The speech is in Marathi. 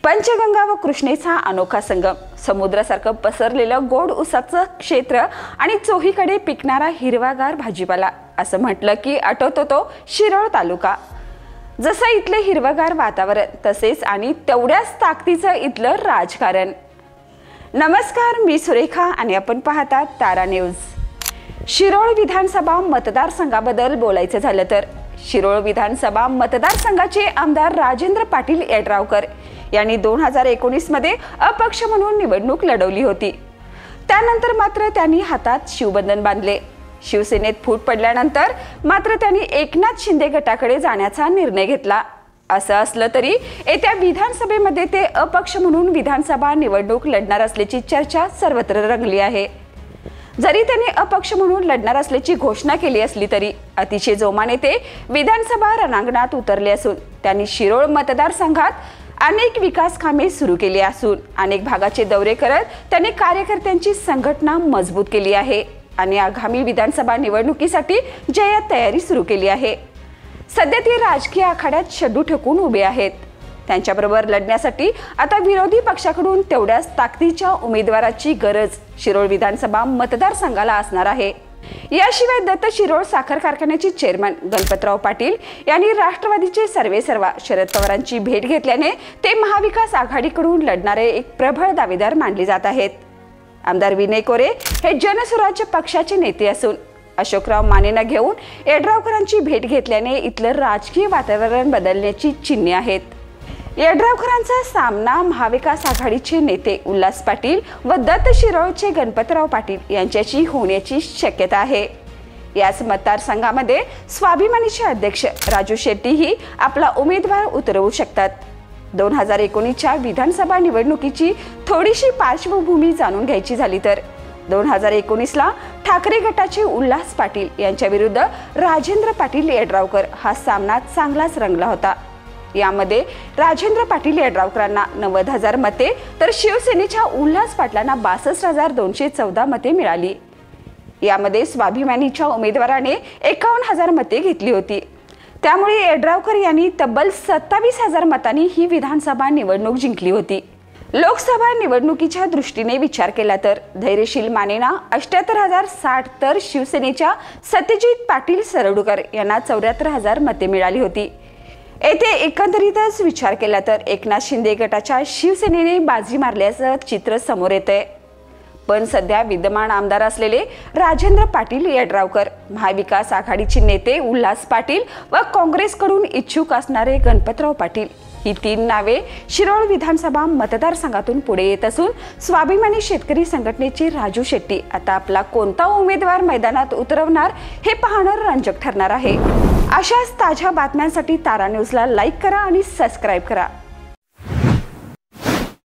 पंचगंगा व कृष्णेचा अनोखा संगम, समुद्रासारखं पसरलेलं गोड उसाचं क्षेत्र आणि चोहीकडे पिकणारा हिरवागार भाजीपाला, असं म्हटलं की आठवतो तो शिरोळ तालुका। जसं इथले हिरवगार वातावरण तसेच आणि तेवढ्याच ताकदीचं इथलं राजकारण। नमस्कार, मी सुरेखा आणि आपण पाहतात तारा न्यूज। शिरोळ विधानसभा मतदारसंघाबद्दल बोलायचं झालं तर शिरोळ विधानसभा मतदारसंघाचे आमदार राजेंद्र पाटील येड्रावकर यांनी 2019 मध्ये अपक्ष म्हणून निवडणूक लढवली होती। त्यानंतर मात्र त्यांनी हातात शिवबंधन बांधले। शिवसेनेत फूट पडल्यानंतर मात्र त्यांनी एकनाथ शिंदे गटाकडे जाण्याचा निर्णय घेतला। असं असलं तरी येत्या विधानसभेमध्ये ते अपक्ष म्हणून विधानसभा निवडणूक लढणार असल्याची चर्चा सर्वत्र रंगली आहे। जरी त्यांनी अपक्ष म्हणून लढणार असल्याची घोषणा केली असली तरी अतिशय जोमाने ते विधानसभा रणांगणात उतरले असून त्यांनी शिरोळ मतदारसंघात अनेक विकास कामे सुरू केली असून अनेक भागाचे दौरे करत त्यांनी कार्यकर्त्यांची संघटना मजबूत केली आहे आणि आगामी विधानसभा निवडणुकीसाठी जय्यत तयारी सुरू केली आहे। सध्या ते राजकीय आखाड्यात शड्डू ठोकून उभे आहेत। त्यांच्याबरोबर लढण्यासाठी आता विरोधी पक्षाकडून तेवढ्याच ताकदीच्या उमेदवाराची गरज शिरोळ विधानसभा मतदारसंघाला असणार आहे। याशिवाय दत्त शिरोळ साखर कारखान्याचे चेअरमन गणपतराव पाटील यांनी राष्ट्रवादीचे सर्वेसर्वा शरद पवारांची भेट घेतल्याने ते महाविकास आघाडीकडून लढणारे एक प्रबळ दावेदार मानले जात आहेत। आमदार विनय कोरे हे जनसुराज्य पक्षाचे नेते असून अशोकराव मानेंना घेऊन येड्रावकरांची भेट घेतल्याने इथलं राजकीय वातावरण बदलण्याची चिन्हे आहेत। येड्रावकरांचा सामना महाविकास आघाडीचे नेते उल्हास पाटील व दत्त शिरोळचे गणपतराव पाटील यांच्याशी होण्याची शक्यता आहे। याच मतदारसंघामध्ये स्वाभिमानीचे अध्यक्ष राजू शेट्टीही आपला उमेदवार उतरवू शकतात। 2019च्या विधानसभा निवडणुकीची थोडीशी पार्श्वभूमी जाणून घ्यायची झाली तर 2019ला ठाकरे गटाचे उल्हास पाटील यांच्या विरुद्ध राजेंद्र पाटील येड्रावकर हा सामना चांगलाच रंगला होता। यामध्ये राजेंद्र पाटील येड्रावकरांना 90,000 मते तर शिवसेनेच्या उल्हास पाटलांना 62,214 मते मिळाली। यामध्ये स्वाभिमानीच्या उमेदवाराने 51,000 मते घेतली होती। त्यामुळे येड्रावकर यांनी तब्बल 27,000 मतांनी ही विधानसभा निवडणूक जिंकली होती। लोकसभा निवडणुकीच्या दृष्टीने विचार केला तर धैर्यशील मानेंना 78,060 तर शिवसेनेच्या सत्यजित पाटील सरडूकर यांना 74,000 मते मिळाली होती। येथे एकंदरीतच विचार केला तर एकनाथ शिंदे गटाच्या शिवसेनेने बाजी मारल्याचं चित्र समोर येतंय। पण सध्या विद्यमान आमदार असलेले राजेंद्र पाटील येड्रावकर, महाविकास आघाडीचे नेते उल्हास पाटील व काँग्रेसकडून इच्छुक असणारे गणपतराव पाटील ही 3 नावे शिरोळ विधानसभा मतदारसंघातून पुढे येत असून स्वाभिमानी शेतकरी संघटनेचे राजू शेट्टी आता आपला कोणता उमेदवार मैदानात उतरवणार हे पाहणं रंजक ठरणार आहे। अशाच ताज्या बातम्यांसाठी तारा न्यूजला लाईक करा आणि सबस्क्राईब करा।